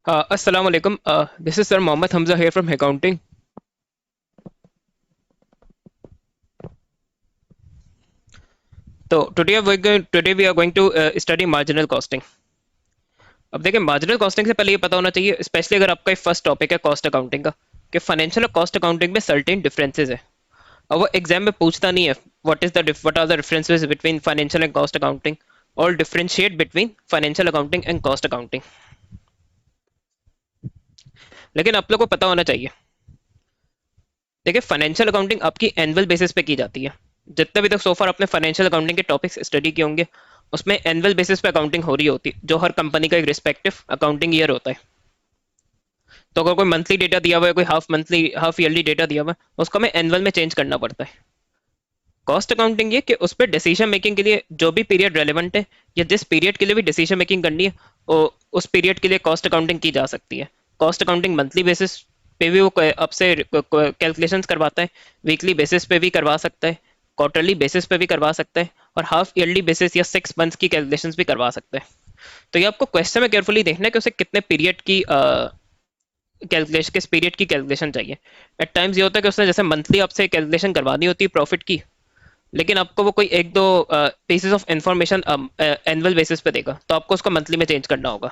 Assalamu alaikum. This is Sir Mohammed Hamza here from accounting. So today we are going to study marginal costing. अब देखिए marginal costing से पहले ये पता होना चाहिए, स्पेशली अगर आपका फर्स्ट टॉपिक है कॉस्ट अकाउंटिंग का, कि फाइनेंशियल और कॉस्ट अकाउंटिंग में सर्टेन डिफरेंसेस है। और वो एग्जाम में पूछता नहीं है what are the differences between financial and cost accounting, और differentiate between financial accounting and cost accounting. लेकिन आप लोग को पता होना चाहिए, देखिए फाइनेंशियल अकाउंटिंग आपकी एनुअल बेसिस पे की जाती है। जितने भी तक सोफर आपने फाइनेंशियल अकाउंटिंग के टॉपिक्स स्टडी किए होंगे, उसमें एनुअल बेसिस पे अकाउंटिंग हो रही होती है, जो हर कंपनी का एक रिस्पेक्टिव अकाउंटिंग ईयर होता है। तो अगर कोई मंथली डेटा दिया हुआ है, कोई हाफ ईयरली डेटा दिया हुआ है, उसको हमें एनुअल में चेंज करना पड़ता है। कॉस्ट अकाउंटिंग ये कि उस पर डिसीजन मेकिंग के लिए जो भी पीरियड रेलेवेंट है, या जिस पीरियड के लिए भी डिसीजन मेकिंग करनी है, उस पीरियड के लिए कॉस्ट अकाउंटिंग की जा सकती है। कॉस्ट अकाउंटिंग मंथली बेसिस पे भी वो आपसे कैलकुलेशंस करवाता है, वीकली बेसिस पे भी करवा सकता है, क्वार्टरली बेसिस पे भी करवा सकता है, और हाफ ईयरली बेसिस या 6 मंथ्स की कैलकुलेशंस भी करवा सकता है। तो ये आपको क्वेश्चन में केयरफुली देखना है कि उसे कितने पीरियड की कैलकुलेशन, किस पीरियड की कैलकुलेशन चाहिए। एट टाइम्स ये होता है कि उसने जैसे मंथली आपसे कैलकुलेशन करवानी होती है प्रॉफिट की, लेकिन आपको वो कोई एक दो pieces of information annual basis पे देगा, तो आपको उसको मंथली में चेंज करना होगा।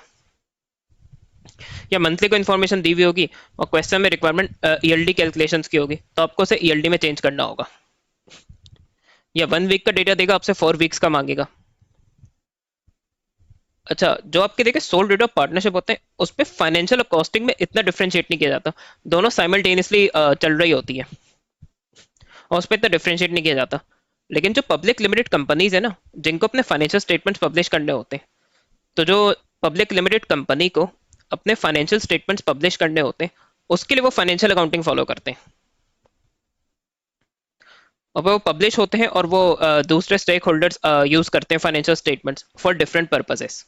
या मंथली को इन्फॉर्मेशन दी हुई होगी और क्वेश्चन में रिक्वायरमेंट ईयरली कैलकुलेशंस की होगी, तो आपको उसे ईयरली में चेंज करना होगा। या 1 वीक का डेटा देगा, आपसे 4 वीक्स का मांगेगा। अच्छा, जो आपके देखिए सोल रेट ऑफ पार्टनरशिप होते हैं, उस पर फाइनेंशियल और कॉस्टिंग में इतना डिफरेंशिएट नहीं किया जाता। दोनों साइमल्टेनियसली चल रही होती है, और उस पर इतना डिफरेंशिएट नहीं किया जाता। लेकिन जो पब्लिक लिमिटेड कंपनीज है ना, जिनको अपने फाइनेंशियल स्टेटमेंट्स पब्लिश करने होते हैं, तो जो पब्लिक लिमिटेड कंपनी को अपने फाइनेंशियल स्टेटमेंट्स पब्लिश करने होते हैं, उसके लिए वो फाइनेंशियल अकाउंटिंग फॉलो करते हैं। और वो पब्लिश होते हैं, और वो दूसरे स्टेक होल्डर्स यूज करते हैं financial statements for different purposes.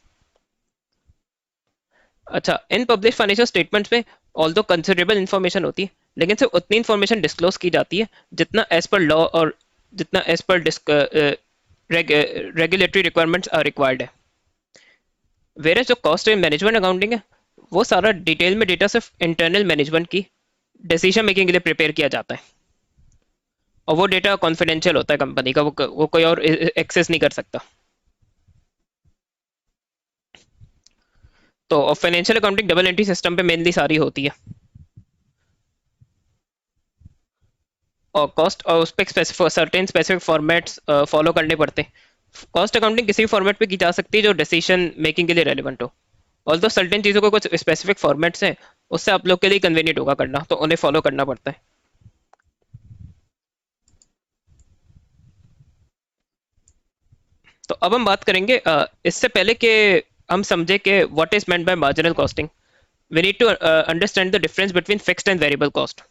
अच्छा, इन पब्लिश फाइनेंशियल स्टेटमेंट्स में ऑल दो कंसिडरेबल इन्फॉर्मेशन होती है, लेकिन सिर्फ उतनी इन्फॉर्मेशन डिस्क्लोज की जाती है जितना एज पर लॉ, और जितना as per regulatory requirements required है। वेरे जो कॉस्ट एंड मैनेजमेंट अकाउंटिंग है, वो सारा डिटेल में डेटा सिर्फ इंटरनल मैनेजमेंट की डिसीजन मेकिंग के लिए प्रिपेयर किया जाता है, और वो डेटा कॉन्फिडेंशियल होता है कंपनी का, वो कोई और एक्सेस नहीं कर सकता। तो financial accounting double entry system पे मेनली सारी होती है, और कॉस्ट और उस पर सर्टेन स्पेसिफिक फॉर्मेट्स फॉलो करने पड़ते हैं। कॉस्ट अकाउंटिंग किसी भी फॉर्मेट पे की जा सकती है जो डिसीजन मेकिंग के लिए रेलिवेंट हो। ऑल दो सर्टेन चीज़ों को कुछ स्पेसिफिक फॉर्मेट्स हैं, उससे आप लोग के लिए कन्वीनियंट होगा करना, तो उन्हें फॉलो करना पड़ता है। तो अब हम बात करेंगे, इससे पहले कि हम समझे कि what is meant by marginal costing, we need to understand the difference between fixed and variable cost.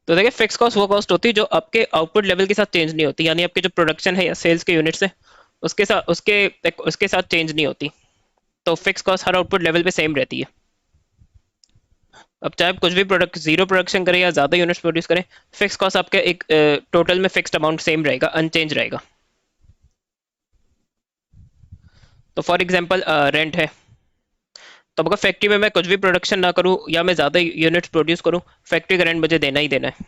तो देखिए, फिक्स कॉस्ट वो कॉस्ट होती है जो आपके आउटपुट लेवल के साथ चेंज नहीं होती, यानी आपके जो प्रोडक्शन है या सेल्स के यूनिट्स है, उसके साथ चेंज नहीं होती। तो फिक्स कॉस्ट हर आउटपुट लेवल पे सेम रहती है। अब चाहे आप कुछ भी प्रोडक्ट जीरो प्रोडक्शन करें या ज्यादा यूनिट्स प्रोड्यूस करें, फिक्स कॉस्ट आपका एक टोटल में फिक्स्ड अमाउंट सेम रहेगा, अनचेंज रहेगा। तो फॉर एग्जांपल रेंट है, तो अगर फैक्ट्री में मैं कुछ भी प्रोडक्शन ना करूं या मैं ज्यादा यूनिट्स प्रोड्यूस करूं, फैक्ट्री का रेंट मुझे देना ही देना है।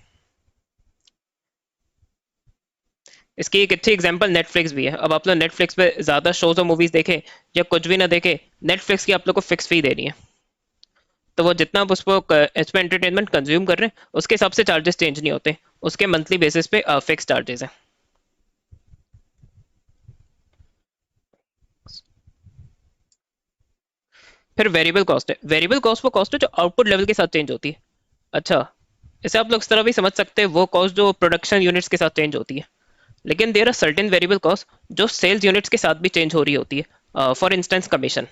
इसकी एक अच्छी एग्जांपल नेटफ्लिक्स भी है। अब आप लोग नेटफ्लिक्स पे ज्यादा शोज और मूवीज देखें या कुछ भी ना देखें, नेटफ्लिक्स की आप लोग को फिक्स फी देनी है। तो वो जितना आप इसमें एंटरटेनमेंट कंज्यूम कर रहे हैं, उसके हिसाब से चार्जेस चेंज नहीं होते, उसके मंथली बेसिस पे फिक्स चार्जेस हैं। फिर वेरिएबल कॉस्ट है। वेरिएबल कॉस्ट वो कॉस्ट है जो आउटपुट लेवल के साथ चेंज होती है। अच्छा, इसे आप लोग इस तरह भी समझ सकते हैं, वो कॉस्ट जो प्रोडक्शन यूनिट्स के साथ चेंज होती है। लेकिन there are certain variable cost जो सेल्स यूनिट्स के साथ भी चेंज हो रही होती है। फॉर इंस्टेंस कमीशन,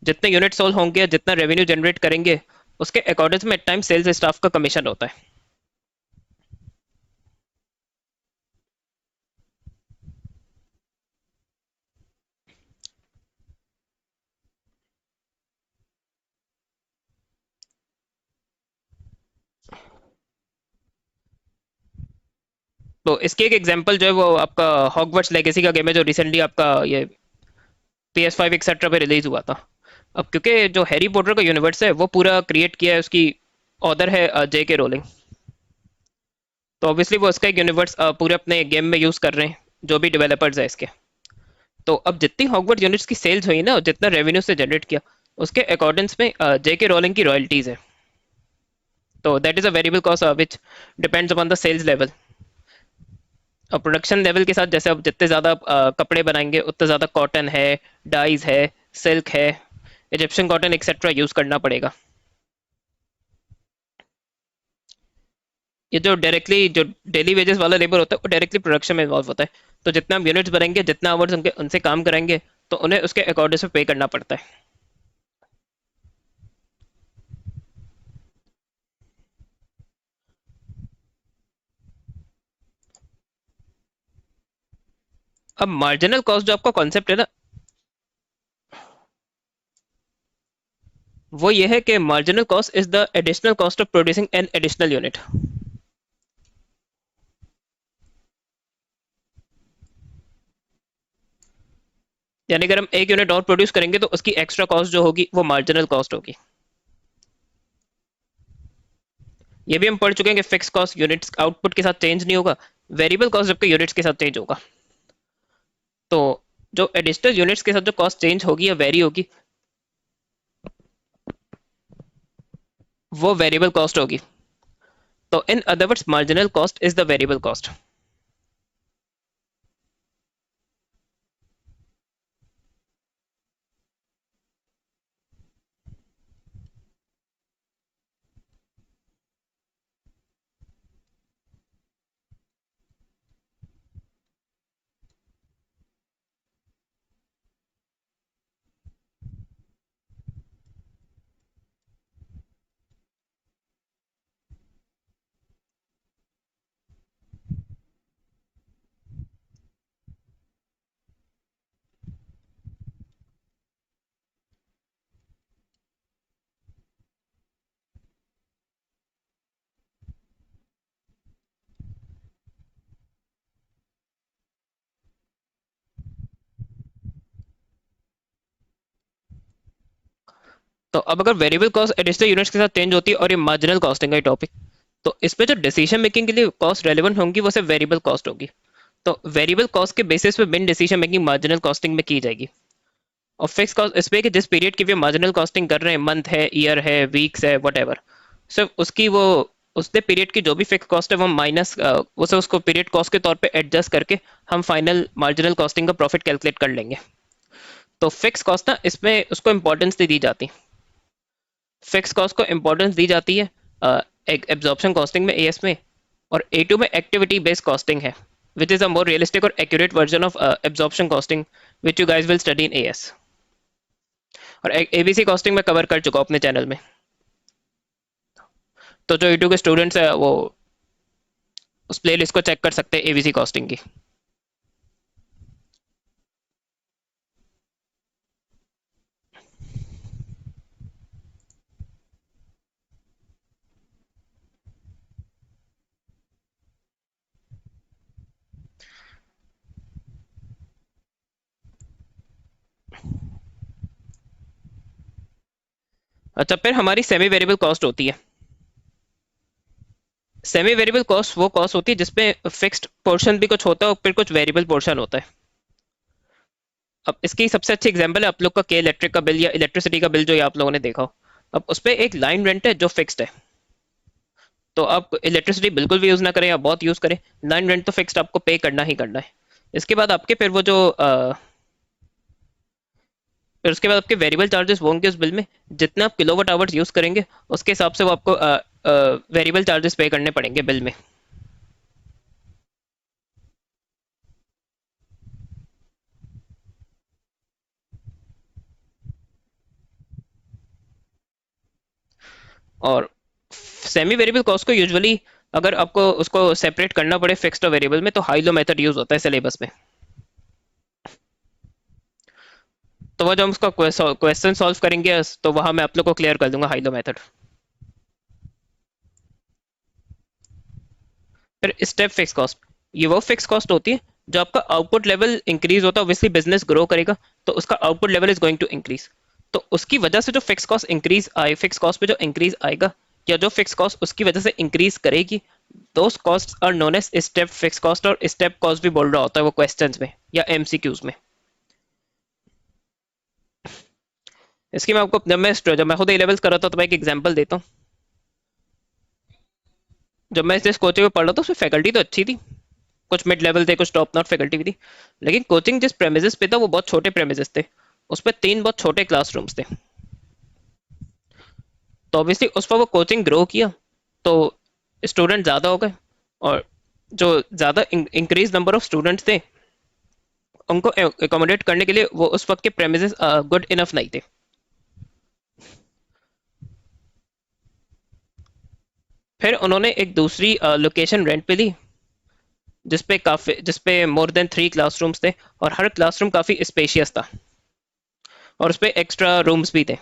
जितने यूनिट सोल्व होंगे, जितना रेवेन्यू जनरेट करेंगे, उसके अकॉर्डिंग में टाइम सेल्स स्टाफ का कमीशन होता है। तो इसकी एक एग्जांपल जो है वो आपका हॉगवर्ट्स लेगेसी का गेम है, जो रिसेंटली आपका ये PS5 एक्सेट्रा पे रिलीज हुआ था। अब क्योंकि जो हैरी पॉटर का यूनिवर्स है वो पूरा क्रिएट किया है, उसकी ऑथर है J.K. रोलिंग। तो ऑब्वियसली वो उसका एक यूनिवर्स पूरे अपने गेम में यूज कर रहे हैं, जो भी डेवलपर्स है इसके। तो अब जितनी हॉगवर्ट्स यूनिट्स की सेल्स हुई ना, और जितना रेवेन्यू से जनरेट किया, उसके अकॉर्डिंग्स में J.K. रोलिंग की रॉयल्टीज है। तो that is a variable cost which depends upon the sales level. और प्रोडक्शन लेवल के साथ, जैसे अब जितने ज़्यादा कपड़े बनाएंगे उतने ज़्यादा कॉटन है, डाइज है, सिल्क है, इजिप्शियन कॉटन एक्सेट्रा यूज़ करना पड़ेगा। ये जो डायरेक्टली जो डेली वेजेस वाला लेबर होता है वो डायरेक्टली प्रोडक्शन में इन्वॉल्व होता है। तो जितना हम यूनिट्स बनाएंगे, जितना आवर्स उनके उनसे काम कराएंगे, तो उन्हें उसके अकॉर्डिंग से पे करना पड़ता है। अब मार्जिनल कॉस्ट जो आपका कॉन्सेप्ट है ना, वो ये है कि marginal cost is the additional cost of producing an additional unit. यानी अगर हम एक यूनिट और प्रोड्यूस करेंगे तो उसकी एक्स्ट्रा कॉस्ट जो होगी वो मार्जिनल कॉस्ट होगी। ये भी हम पढ़ चुके हैं कि फिक्स कॉस्ट यूनिट्स आउटपुट के साथ चेंज नहीं होगा, वेरिएबल कॉस्ट जबकि यूनिट्स के साथ चेंज होगा। तो जो एडिशनल यूनिट्स के साथ जो कॉस्ट चेंज होगी या वेरी होगी, वो वेरिएबल कॉस्ट होगी। तो in other words marginal cost is the variable cost. तो अब अगर वेरिएबल कॉस्ट एडिशनल यूनिट्स के साथ चेंज होती है और ये मार्जिनल कॉस्टिंग का टॉपिक, तो इसमें जो डिसीजन मेकिंग के लिए कॉस्ट रेलिवेंट होंगी वो सिर्फ वेरिएबल कॉस्ट होगी। तो वेरिएबल कॉस्ट के बेसिस पे बिन डिसीजन मेकिंग मार्जिनल कॉस्टिंग में की जाएगी। और फिक्स कॉस्ट इस पे कि जिस पीरियड की भी मार्जिनल कॉस्टिंग कर रहे हैं, मंथ है, ईयर है, वीक्स है, वट एवर, सिर्फ उसकी वो उसने पीरियड की जो भी फिक्स कॉस्ट है वो माइनस उसे उसको पीरियड कॉस्ट के तौर पे एडजस्ट करके हम फाइनल मार्जिनल कॉस्टिंग का प्रॉफिट कैलकुलेट कर लेंगे। तो फिक्स कॉस्ट ना, इसमें उसको इंपॉर्टेंस नहीं दी जाती। फिक्स कॉस्ट को इंपॉर्टेंस दी जाती है एक एब्जॉर्प्शन कॉस्टिंग में, एएस में। और ए2 में एक्टिविटी बेस्ड कॉस्टिंग है, which is a more realistic और accurate version of absorption costing, which you guys will study in AS. और एबीसी कॉस्टिंग में कवर कर चुका हूँ अपने चैनल में। तो जो यूट्यूब के स्टूडेंट्स है वो उस प्ले लिस्ट को चेक कर सकते हैं एबीसी कॉस्टिंग की। अच्छा, फिर हमारी सेमी वेरिएबल कॉस्ट होती है। सेमी वेरिएबल कॉस्ट वो कॉस्ट होती है जिसमें फिक्स्ड पोर्शन भी कुछ होता है और फिर कुछ वेरिएबल पोर्शन होता है। अब इसकी सबसे अच्छी एग्जांपल है आप लोग का के इलेक्ट्रिक का बिल या इलेक्ट्रिसिटी का बिल, जो ये आप लोगों ने देखा हो। अब उस पर एक लाइन रेंट है जो फिक्स्ड है। तो आप इलेक्ट्रिसिटी बिल्कुल भी यूज ना करें या बहुत यूज करें, लाइन रेंट तो फिक्स्ड आपको पे करना ही करना है। इसके बाद आपके फिर वो जो फिर उसके बाद आपके वेरिएबल चार्जेस होंगे उस बिल में। जितना आप किलोवाट आवर्स यूज करेंगे उसके हिसाब से वो आपको वेरिएबल चार्जेस पे करने पड़ेंगे बिल में। और सेमी वेरिएबल कॉस्ट को यूजुअली, अगर आपको उसको सेपरेट करना पड़े फिक्स्ड और वेरिएबल में, तो हाई लो मेथड यूज होता है सिलेबस में। तो वो जब हम उसका क्वेश्चन सॉल्व करेंगे तो वहां मैं आप लोग को क्लियर कर दूंगा हाई लो मेथड। फिर स्टेप फिक्स कॉस्ट। ये वो फिक्स कॉस्ट होती है जो आपका आउटपुट लेवल इंक्रीज होता है, ऑब्वियसली बिजनेस ग्रो करेगा तो उसका output level is going to increase. तो उसकी वजह से जो फिक्स कॉस्ट इंक्रीज आए, फिक्स कॉस्ट पे जो इंक्रीज आएगा या जो फिक्स कॉस्ट उसकी वजह से इंक्रीज करेगी, those cost are known as step fix cost, और स्टेप कॉस्ट भी बोल रहा होता है वो क्वेश्चंस में या एमसीक्यूज में। इसकी मैं आपको जब मैं खुद ए लेवल्स कर रहा था तो मैं एक एग्जांपल देता हूँ। जब मैं जिस कोचिंग में पढ़ रहा था उसमें फैकल्टी तो अच्छी थी, कुछ मिड लेवल थे, कुछ टॉप नॉट फैकल्टी भी थी, लेकिन कोचिंग जिस प्रेमिसेस पे था वो बहुत छोटे प्रेमिसेस थे, उस पर 3 बहुत छोटे क्लासरूम्स थे। तो ऑब्वियसली उस पर वो कोचिंग ग्रो किया तो स्टूडेंट ज़्यादा हो गए, और जो ज़्यादा इंक्रीज नंबर ऑफ स्टूडेंट्स थे उनको एकोमोडेट करने के लिए वो उस वक्त के प्रेमिसेस गुड इनफ नहीं थे। फिर उन्होंने एक दूसरी लोकेशन रेंट पे ली जिसपे मोर देन 3 क्लासरूम्स थे, और हर क्लासरूम काफ़ी स्पेशियस था, और उस पर एक्स्ट्रा रूम्स भी थे,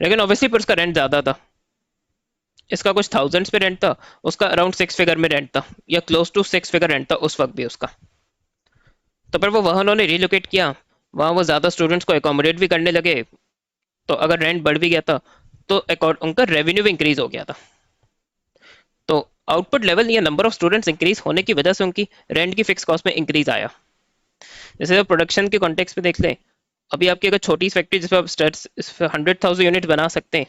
लेकिन ऑब्वियसली पर उसका रेंट ज़्यादा था। इसका कुछ थाउजेंड्स पे रेंट था, उसका अराउंड 6 फिगर में रेंट था, या क्लोज टू 6 फिगर रेंट था उस वक्त भी उसका। तो फिर वो वहाँ उन्होंने रिलोकेट किया, वहाँ वो ज़्यादा स्टूडेंट्स को एकोमोडेट भी करने लगे, तो अगर रेंट बढ़ भी गया था तो उनका रेवेन्यू भी इंक्रीज हो गया था। तो आउटपुट लेवल या नंबर ऑफ स्टूडेंट्स इंक्रीज होने की वजह से उनकी रेंट की फिक्स कॉस्ट में इंक्रीज आया। जैसे प्रोडक्शन के कॉन्टेक्स्ट में देख लें, अभी आपकी अगर छोटी फैक्ट्री जिसमें आप स्टार्ट 100,000 यूनिट बना सकते हैं,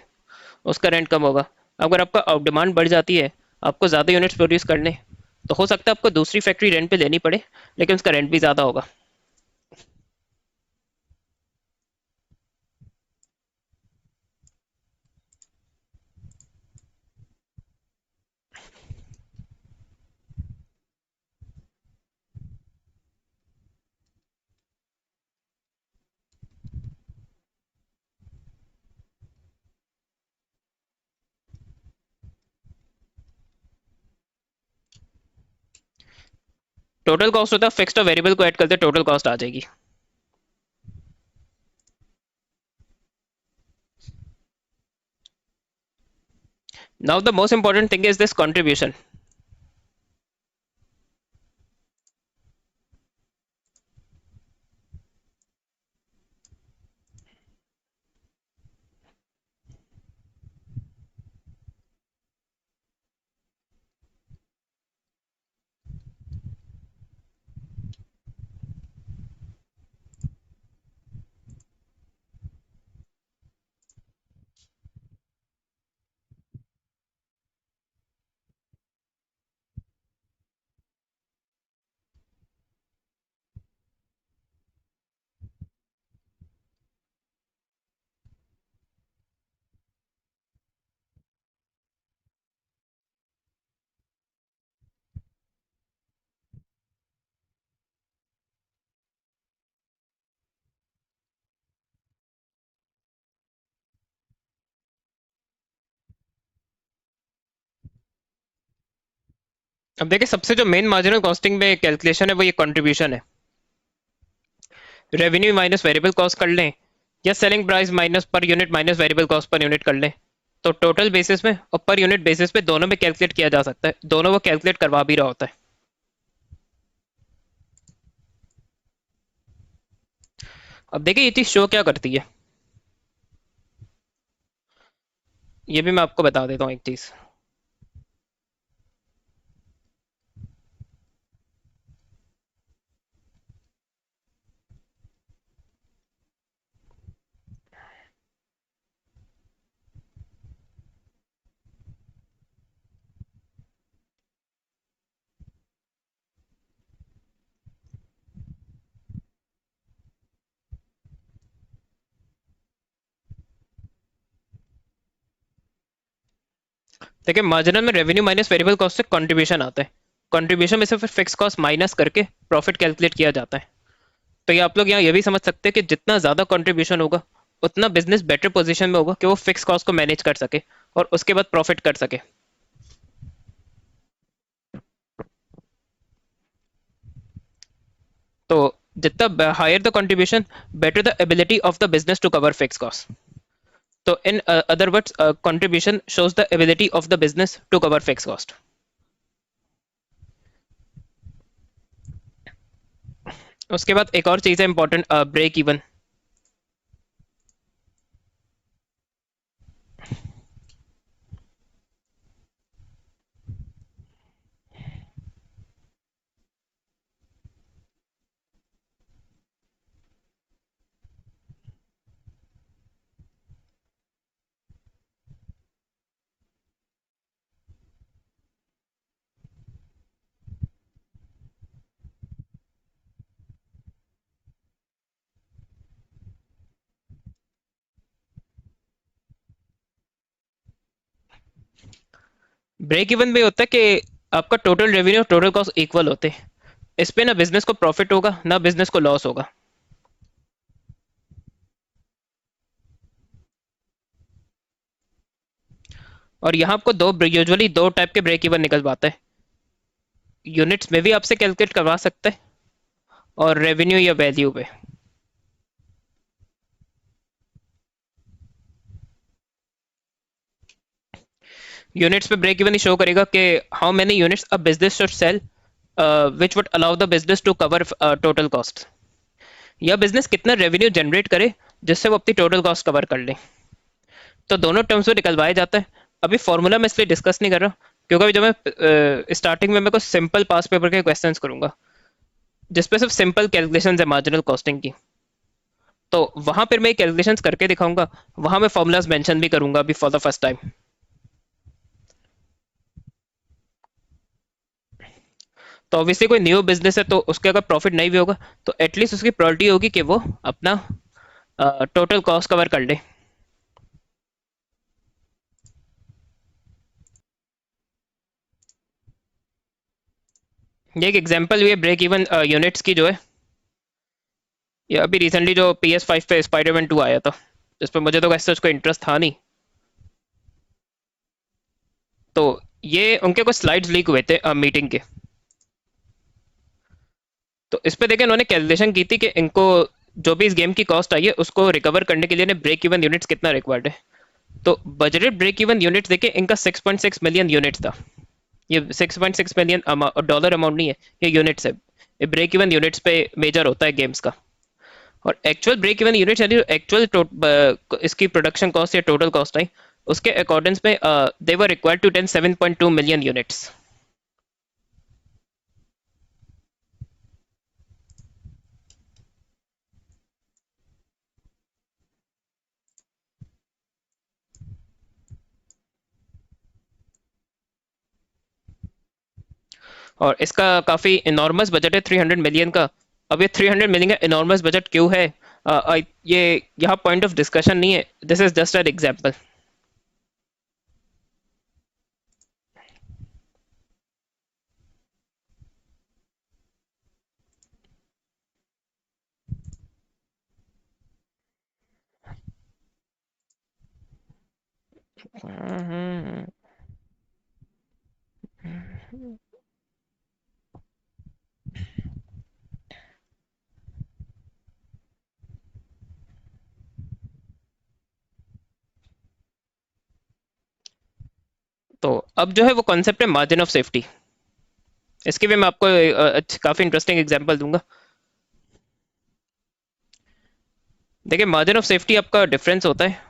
उसका रेंट कम होगा। अगर आपका आउट डिमांड बढ़ जाती है, आपको ज़्यादा यूनिट्स प्रोड्यूस करने, तो हो सकता है आपको दूसरी फैक्ट्री रेंट पे लेनी पड़े, लेकिन उसका रेंट भी ज़्यादा होगा। टोटल कॉस्ट होता है फिक्स्ड और वेरिएबल को ऐड करते टोटल कॉस्ट आ जाएगी। Now the most important thing is this contribution. अब देखिए, सबसे जो मेन मार्जिनल कॉस्टिंग में कैलकुलेशन है वो ये कंट्रीब्यूशन है। रेवेन्यू माइनस वेरिएबल कॉस्ट कर लें, या selling price minus per unit minus variable cost per unit कर लें, तो टोटल बेसिस में और पर यूनिट बेसिस पे दोनों में कैलकुलेट किया जा सकता है, दोनों वो कैलकुलेट करवा भी रहा होता है। अब देखिए ये चीज शो क्या करती है, ये भी मैं आपको बता देता हूँ एक चीज। देखिए मार्जिनल में रेवेन्यू माइनस वेरिएबल कॉस्ट से कंट्रीब्यूशन आता है, कंट्रीब्यूशन में से फिर फिक्स कॉस्ट माइनस करके प्रॉफिट कैलकुलेट किया जाता है। तो ये आप लोग यहाँ ये भी समझ सकते हैं कि जितना ज्यादा कंट्रीब्यूशन होगा उतना बिजनेस बेटर पोजीशन में होगा कि वो फिक्स कॉस्ट को मैनेज कर सके और उसके बाद प्रॉफिट कर सके। तो जितना higher the contribution, better the ability of the business to cover fix cost. तो in other words, contribution shows the ability of the business to cover fix cost. उसके बाद एक और चीज़ है important, break even. Break even में होता है कि आपका टोटल रेवेन्यू और टोटल कॉस्ट इक्वल होते हैं। इस पे ना बिजनेस को प्रॉफिट होगा ना बिजनेस को लॉस होगा। और यहाँ आपको दो यूजुअली दो टाइप के ब्रेक इवन निकल पाते हैं। यूनिट्स में भी आपसे कैलकुलेट करवा सकते हैं और रेवेन्यू या वैल्यू पे। यूनिट्स पे ब्रेक इवन ही शो करेगा कि how many units a business should sell which would allow the business to cover total cost. या बिजनेस कितना रेवेन्यू जनरेट करे जिससे वो अपनी टोटल कॉस्ट कवर कर ले। तो दोनों टर्म्स में निकलवाया जाता है। अभी फॉर्मूला मैं इसलिए डिस्कस नहीं कर रहा क्योंकि अभी जब मैं स्टार्टिंग में मैं कुछ सिंपल पास पेपर के क्वेश्चंस करूंगा जिसपे सिर्फ सिंपल कैलकुलेशन है मार्जिनल कॉस्टिंग की। तो वहां पर मैं कैलकुलेशंस करके दिखाऊंगा। वहां मैं फॉर्मूलाज मेंशन भी करूंगा अभी फॉर द फर्स्ट टाइम। तो ऑब्वियसली कोई न्यू बिजनेस है तो उसके अगर प्रॉफिट नहीं भी होगा तो एटलीस्ट उसकी प्रायोरिटी होगी कि वो अपना टोटल कॉस्ट कवर कर ले। ये एक एग्जांपल हुई है ब्रेक इवन यूनिट्स की जो है। ये अभी रिसेंटली जो PS5 पे स्पाइडरमैन 2 आया था जिस पर मुझे तो वैसे उसको इंटरेस्ट था नहीं। तो ये उनके कुछ स्लाइड्स लीक हुए थे मीटिंग के। तो इस पे देखे उन्होंने कैलकुलेशन की थी कि इनको जो भी इस गेम की कॉस्ट आई है उसको रिकवर करने के लिए ब्रेक इवन यूनिट्स कितना रिक्वायर्ड है। तो बजटेड ब्रेक इवन यूनिट्स देखे इनका 6.6 मिलियन यूनिट्स था। ये 6.6 मिलियन डॉलर अमाउंट नहीं है, ये यूनिट्स है। ये ब्रेक इवन यूनिट्स पे मेजर होता है गेम्स का। और एक्चुअल ब्रेक इवन यूनिट्स यानी एक्चुअल इसकी प्रोडक्शन कॉस्ट या टोटल कॉस्ट आई उसके अकॉर्डिंग्स में they were required to 7.2 million units. और इसका काफी इनॉर्मस बजट है 300 मिलियन का। अब ये 300 मिलियन का इनॉर्मस बजट क्यों है? ये यहाँ पॉइंट ऑफ डिस्कशन नहीं है, this is just an example. तो अब जो है वो कॉन्सेप्ट है मार्जिन ऑफ सेफ्टी। इसके भी मैं आपको काफी इंटरेस्टिंग एग्जांपल दूंगा। देखिए मार्जिन ऑफ सेफ्टी आपका डिफरेंस होता है।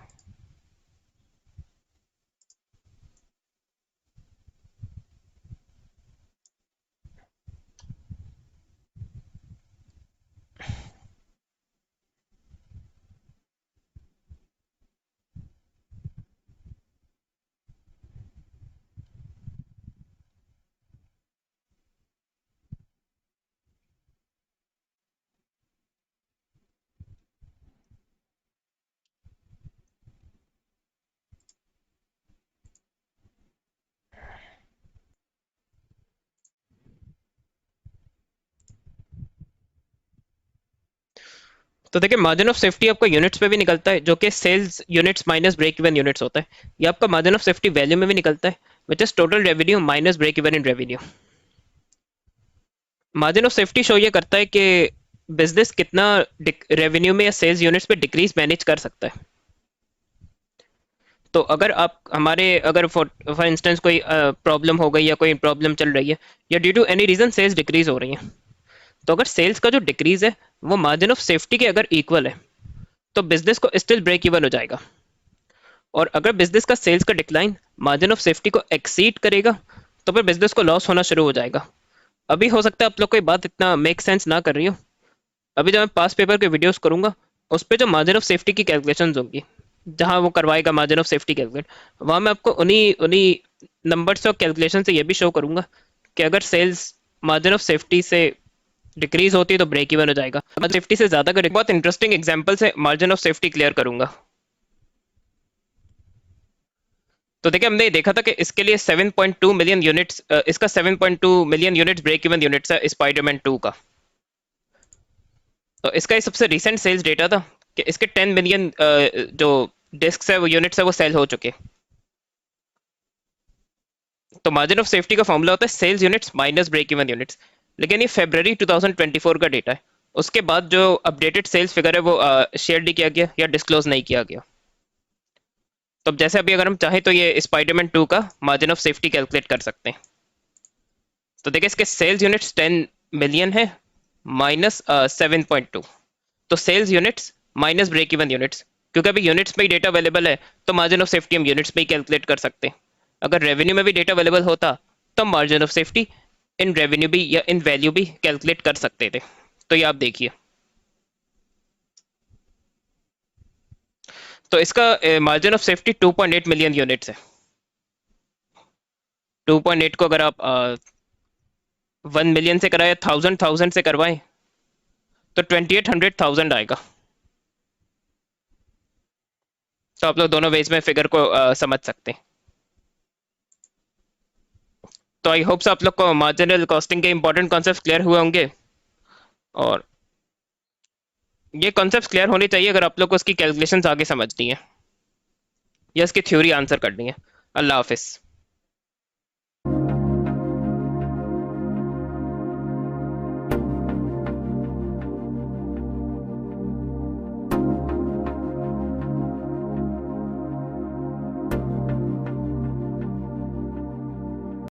तो देखिए मार्जिन ऑफ सेफ्टी आपका यूनिट्स पे भी निकलता है जो कि sales units minus break even units होता है। ये आपका मार्जिन ऑफ सेफ्टी वैल्यू में भी निकलता है which is total revenue minus break even in revenue. Margin of safety show ये करता है कि बिजनेस कितना रेवेन्यू में या सेल्स यूनिट्स पे डिक्रीज मैनेज कर सकता है। तो अगर आप हमारे अगर फॉर इंस्टेंस कोई प्रॉब्लम हो गई या कोई प्रॉब्लम चल रही है या due to any reason sales decrease हो रही है तो अगर सेल्स का जो डिक्रीज है वो मार्जिन ऑफ सेफ्टी के अगर इक्वल है तो बिजनेस को स्टिल ब्रेक इवन हो जाएगा। और अगर बिजनेस का सेल्स का डिक्लाइन मार्जिन ऑफ सेफ्टी को एक्सीड करेगा तो फिर बिजनेस को लॉस होना शुरू हो जाएगा। अभी हो सकता है आप लोग को ये बात इतना मेक सेंस ना कर रही हो। अभी जब मैं पास पेपर के वीडियोस करूंगा उस पर जो मार्जिन ऑफ सेफ्टी की कैलकुलेशंस होंगी, जहां वो करवाएगा मार्जिन ऑफ सेफ्टी कैलकुलेट, वहां मैं आपको उन्हीं उन्हीं नंबर्स और कैलकुलेशन से ये भी शो करूंगा कि अगर सेल्स मार्जिन ऑफ सेफ्टी से डिक्रीज होती है तो ब्रेक इवन हो जाएगा, मार्जिन सेफ्टी से ज्यादा करेगा। बहुत इंटरेस्टिंग एग्जांपल से मार्जिन ऑफ सेफ्टी क्लियर करूंगा। तो देखिए हमने ये देखा था कि इसके लिए 7.2 मिलियन यूनिट्स, इसका 7.2 million units break even units है स्पाइडरमैन 2 का। तो इसका ये सबसे रिसेंट सेल्स डेटा था कि इसके 10 मिलियन जो डिस्क है वो यूनिट्स है वो सेल हो चुके। तो मार्जिन ऑफ सेफ्टी का फॉर्मूला होता है sales units minus break even units. लेकिन ये फरवरी 2024 का डेटा है, उसके बाद जो अपडेटेड सेल्स फिगर है वो शेयर नहीं किया गया या डिस्क्लोज नहीं किया गया। तो अब जैसे अभी अगर हम चाहें तो ये स्पाइडरमैन 2 का मार्जिन ऑफ सेफ्टी कैलकुलेट कर सकते हैं। तो देखिए इसके सेल्स यूनिट्स 10 मिलियन है माइनस 7.2, तो sales units minus break even units, क्योंकि अभी यूनिट्स में ही डेटा अवेलेबल है तो मार्जिन ऑफ सेफ्टी हम यूनिट्स में ही कैलकुलेट कर सकते हैं। अगर रेवेन्यू में भी डेटा अवेलेबल होता तो margin of safety in revenue भी या इन वैल्यू भी कैलकुलेट कर सकते थे। तो ये आप देखिए, तो इसका margin of safety 2.8 million units है। 2.8 को अगर आप 1 मिलियन से कराए, थाउजेंड थाउजेंड से करवाएं तो 2800,000 आएगा। तो आप लोग दोनों वेज में फिगर को समझ सकते हैं। तो आई होप आप लोग को मार्जिनल कॉस्टिंग के इंपॉर्टेंट कॉन्सेप्ट क्लियर हुए होंगे। और ये कॉन्सेप्ट क्लियर होने चाहिए अगर आप लोग को उसकी कैलकुलेशंस आगे समझनी है या इसकी थ्योरी आंसर करनी है। अल्लाह हाफिज़।